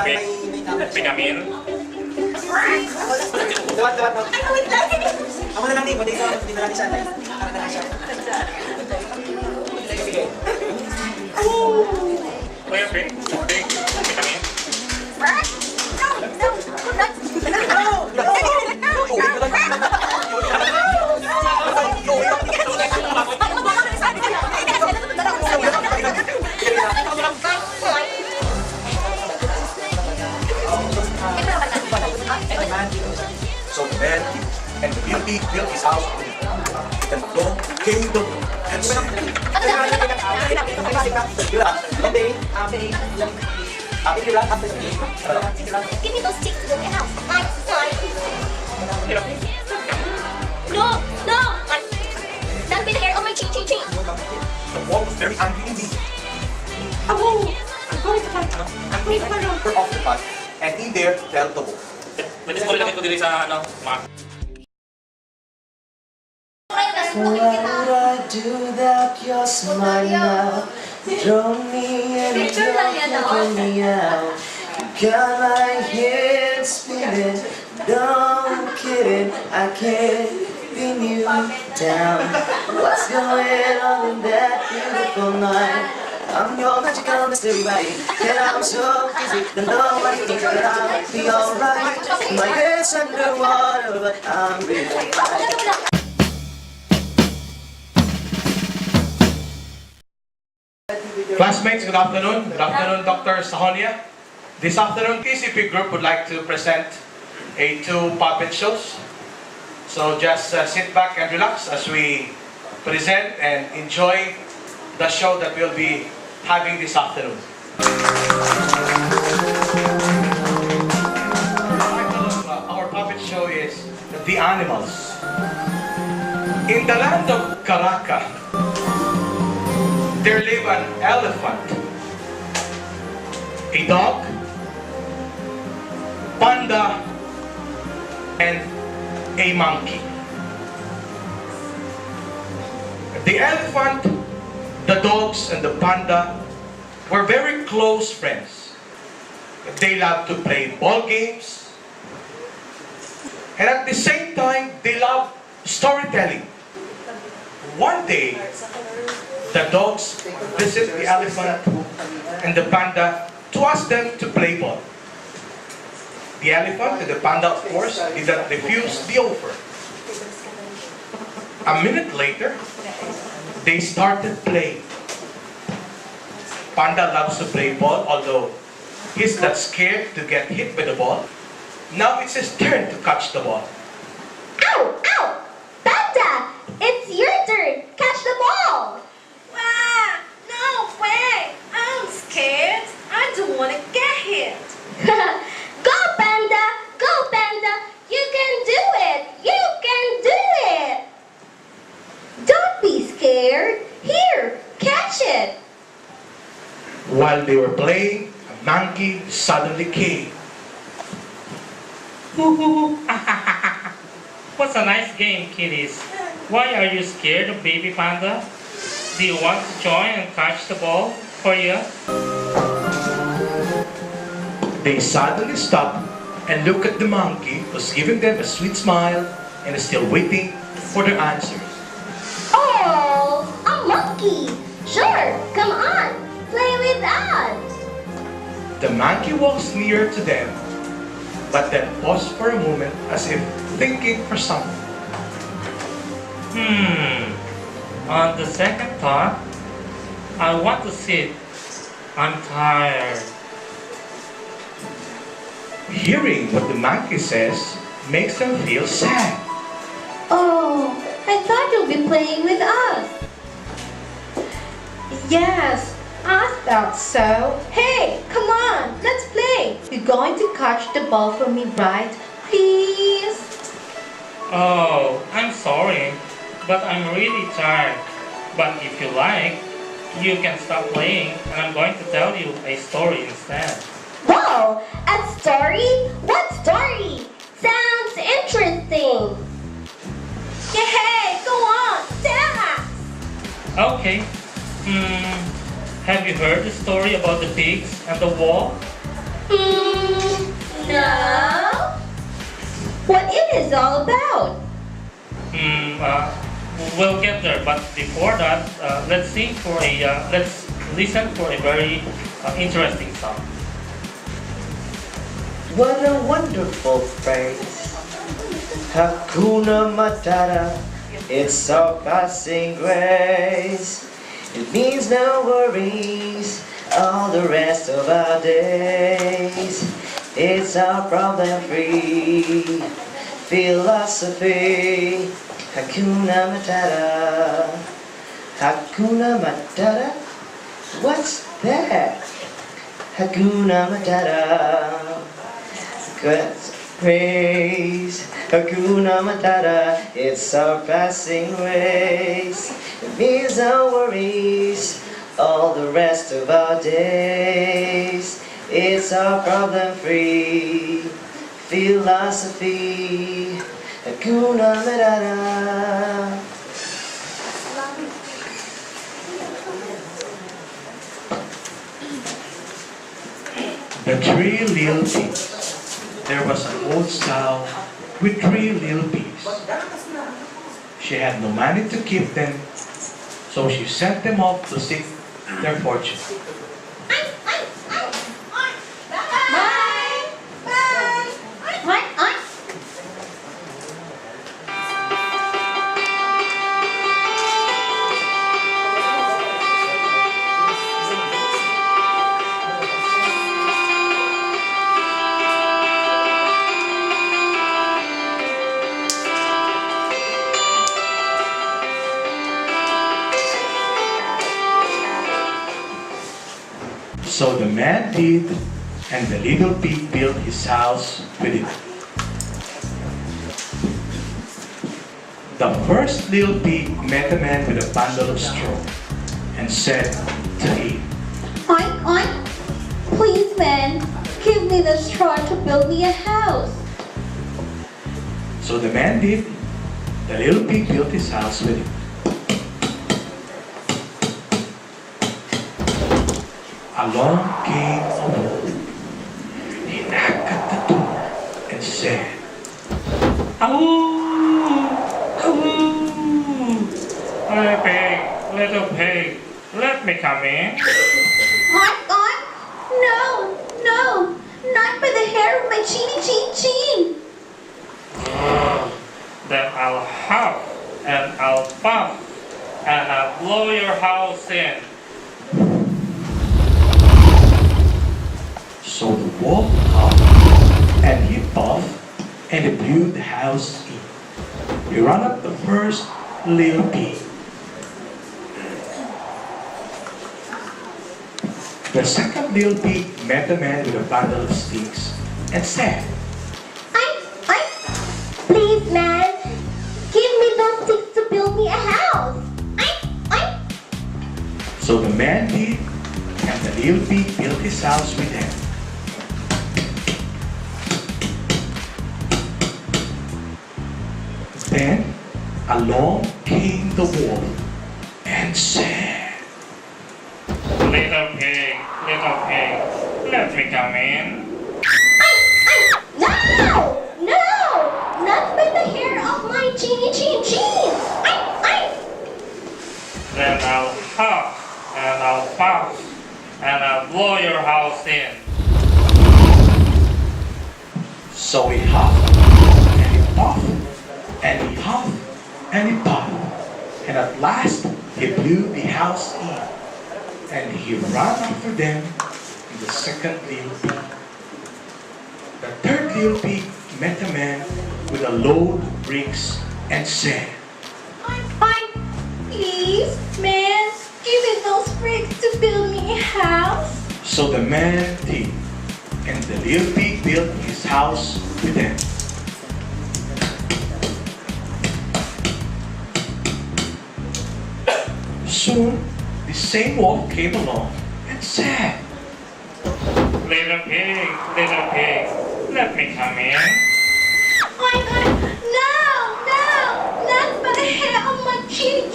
may kamin. Dawat. Ako na lang din, pwede ikaw, hindi na lang siya. Para na siya. Sige. Okay. May kamin. So the man and the beauty built his house and the kingdom and sin. Give me those sticks to the house. No! Don't be the hair of my ching. The wall was very angry indeed. I'm going to find Her off the pot, and in there fell the wall. May story lang ito dito sa Mark. What would I do without your smile now? Throw me in and you're me out. Got my head spinning, don't kidding, I can't pin you down. What's going on in that beautiful night? I'm your magical mystery body, and I'm so busy that nobody thinks that I'll be alright. My head's underwater, but I'm really fine. Classmates, good afternoon. Good afternoon, Dr. Sahonia. This afternoon, TCP group would like to present two puppet shows. So just sit back and relax as we present and enjoy the show that we'll be having this afternoon. Our puppet show is The Animals. In the land of Caracas, there live an elephant, a dog, panda, and a monkey. The elephant, the dogs, and the panda were very close friends. They loved to play ball games, and at the same time, they loved storytelling. One day, the dogs visit the elephant and the panda to ask them to play ball. The elephant and the panda, of course, did not refuse the offer. A minute later, they started playing. Panda loves to play ball, although he's not scared to get hit by the ball. Now it's his turn to catch the ball. Ow! Panda! It's your turn! Catch the ball! Wow! No way! I'm scared. I don't want to get hit. Go, Panda! Go, Panda! You can do it! You can do it! Don't be scared. Here, catch it. While they were playing, a monkey suddenly came. What's a nice game, kiddies? Why are you scared of baby panda? Do you want to join and catch the ball for you? They suddenly stopped and looked at the monkey, who's giving them a sweet smile and is still waiting for their answers. Oh, a monkey! Sure, come on, play with us. The monkey walks nearer to them, but then paused for a moment as if thinking for something. On the second thought, I want to sit. I'm tired. Hearing what the monkey says makes them feel sad. Oh, I thought you'd be playing with us. Yes, I thought so. Hey, come on, let's play. You're going to catch the ball for me, right? Please? Oh, I'm sorry, but I'm really tired. But if you like, you can stop playing and I'm going to tell you a story instead. Wow, a story? What story? Sounds interesting. Yeah, go on, tell us. Okay. Have you heard the story about the pigs and the wall? is all about. We'll get there, but before that, let's listen for a very interesting song. What a wonderful phrase. Hakuna Matata, it's surpassing grace. It means no worries all the rest of our days. It's our problem-free philosophy. Hakuna Matata. Hakuna Matata? What's that? Hakuna Matata. God's praise. Hakuna Matata. It's surpassing grace. It means no worries all the rest of our days. It's our problem-free philosophy. Hakuna Matata. The three little pigs. There was an old sow with three little pigs. She had no money to keep them, so she sent them off to seek their fortune. So the man did, and the little pig built his house with it. The first little pig met a man with a bundle of straw and said to him, Oink, oink. Please, man, give me the straw to build me a house. So the man did. The little pig built his house with it. Along came a wolf. He knocked at the door and said, Awoo! Awoo! Little pig, let me come in. Oink, oink. No, no, not by the hair of my chin. Then I'll huff and I'll puff and I'll blow your house in. So the wolf huffed and he puffed and he blew the house in. He ran up the first little pig. The second little pig met a man with a bundle of sticks and said, Oink. Please, man, give me those sticks to build me a house. Oink. So the man did, and the little pig built his house with him. Then along came the wolf and said, Little pig, let me come in. No, not by the hair of my chin. Then I'll huff and I'll puff and I'll blow your house in. So he huffed and he puffed and he huffed and he puffed, and at last he blew the house in, and he ran after them in the second little pig. The third little pig met a man with a load of bricks and said, Oink. Please, man, give me those bricks to build me a house. So the man did, and the little pig built his house with them. Soon, the same wolf came along and said, Little pig, let me come in. Oink. No, not by the hair of my chin.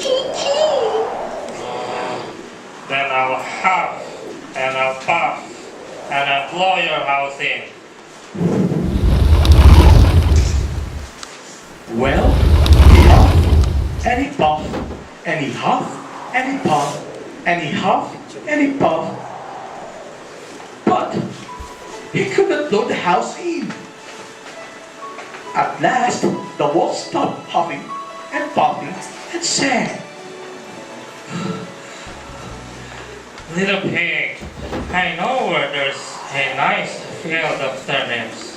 Then I'll huff and I'll puff and I'll blow your house in. Well, he huffed, and he puffed, and he huffed, and he puffed, and he huffed, and he puffed. But he could not load the house in. At last, the wolf stopped huffing and puffing and said, Little pig, I know where there's a nice field of turnips.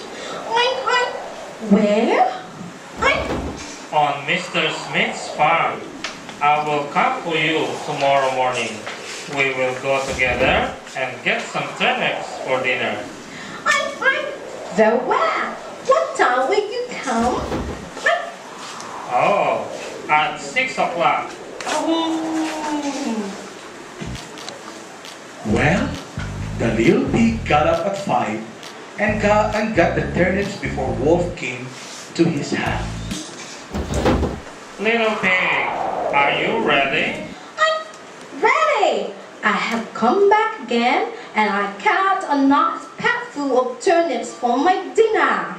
Where? On Mr. Smith's farm. I will come for you tomorrow morning. We will go together and get some turnips for dinner. Very well. What time will you come? Oh, at 6 o'clock. well, the little pig got up at 5 and got the turnips before Wolf came to his house. Little pig, are you ready? I'm ready. I have come back again and I caught a nice pack full of turnips for my dinner.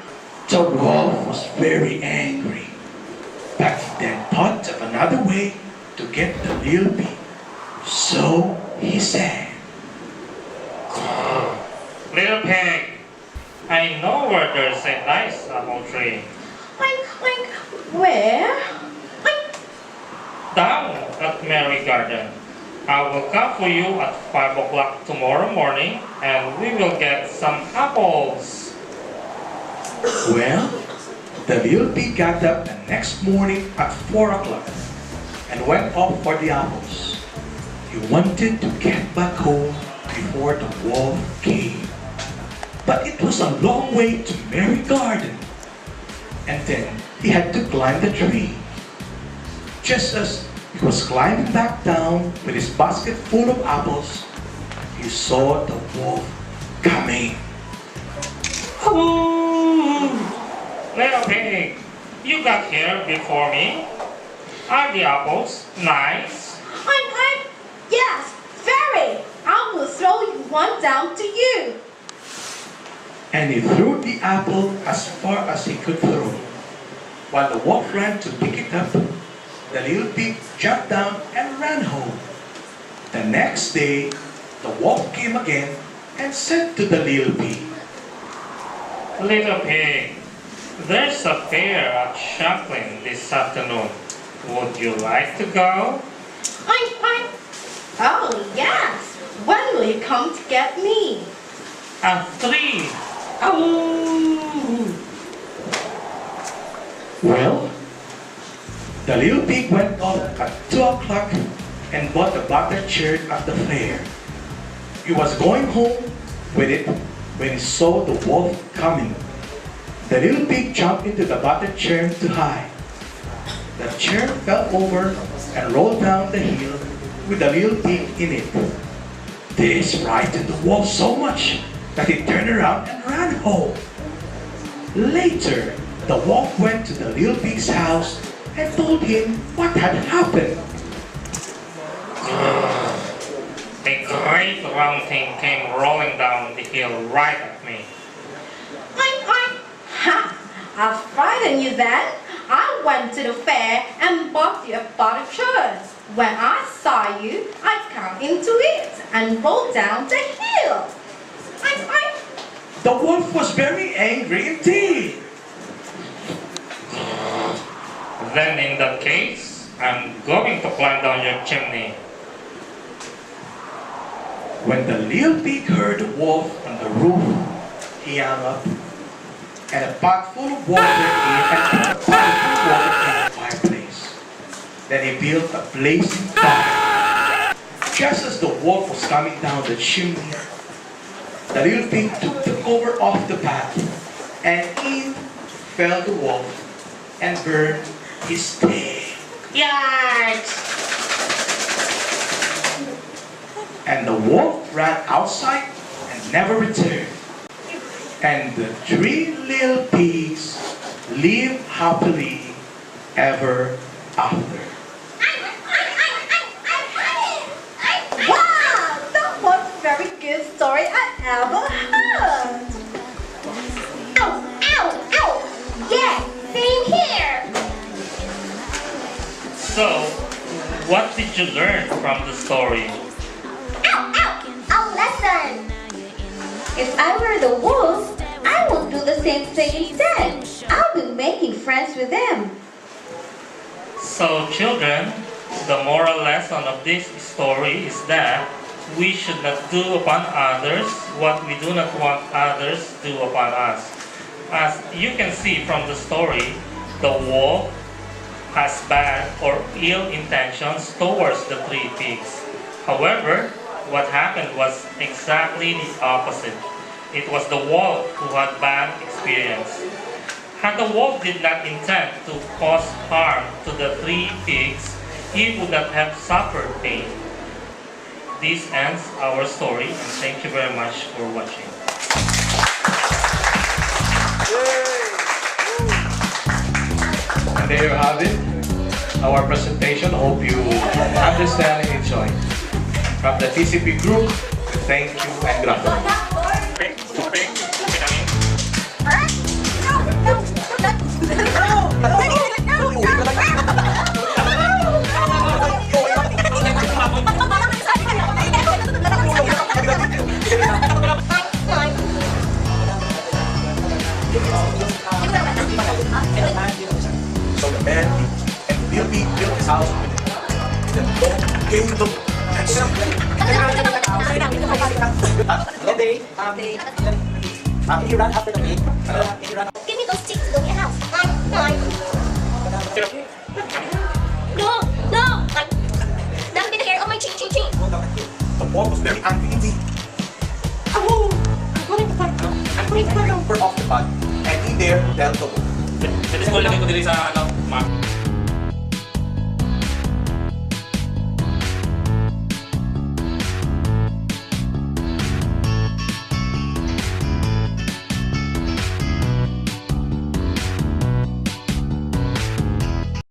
The wolf was very angry, but he then thought of another way to get the little pig. So he said, Little pig, I know where there's a nice apple tree. Where? Down at Mary Garden. I will come for you at 5 o'clock tomorrow morning and we will get some apples. well, the little pig got up the next morning at 4 o'clock and went off for the apples. He wanted to get back home before the wolf came. But it was a long way to Mary Garden. And then he had to climb the tree. Just as he was climbing back down with his basket full of apples, he saw the wolf coming. Little pig, you got here before me. Are the apples nice? Yes, very. I will throw one down to you. And he threw the apple as far as he could throw. While the wolf ran to pick it up, the little pig jumped down and ran home. The next day, the wolf came again and said to the little pig, Little pig, there's a fair at Champlain this afternoon. Would you like to go? Oh, yes. When will you come to get me? At 3. well, the little pig went off at 2 o'clock and bought a butter churn at the fair. He was going home with it when he saw the wolf coming. The little pig jumped into the butter churn to hide. The churn fell over and rolled down the hill with the little pig in it. This frightened the wolf so much that he turned around and ran home. Later, the wolf went to the little pig's house and told him what had happened. A great round thing came rolling down the hill right at me. I frightened you then. I went to the fair and bought you a butter churn. When I saw you, I got into it and rolled down the hill. The wolf was very angry indeed. Then in that case, I'm going to climb down your chimney. When the little pig heard the wolf on the roof, he hung up, and a pot full of water and a pot of water in the fireplace. Then he built a blazing fire. Just as the wolf was coming down the chimney, the little pig took the cover off the pot, and in fell the wolf and burned his tail. Yikes! And the wolf ran outside and never returned. And the 3 little pigs lived happily ever after. Wow, that was a very good story I ever heard. Ow, ow, ow. Yes, same here. What did you learn from the story? Ow, ow! A lesson! If I were the wolves, I would do the same thing instead. I'll be making friends with them. So children, the moral lesson of this story is that we should not do upon others what we do not want others to do upon us. As you can see from the story, the wolf has bad or ill intentions towards the three pigs. However, what happened was exactly the opposite. It was the wolf who had bad experience. Had the wolf did not intend to cause harm to the three pigs, he would not have suffered pain. This ends our story, and thank you very much for watching. And there you have it, our presentation. Hope you understand and enjoy. From the TCP group, thank you and gracias. So the man and TLP built his house the dog came to Good day. Can you run after the pig? Can you run? Give me those sticks to build your house. No, no! That would be the hair of my chin. The boy was very angry indeed. We're off the pot. And he there tell the wolf. Pwede siguro lagay ko dito sa, Mark.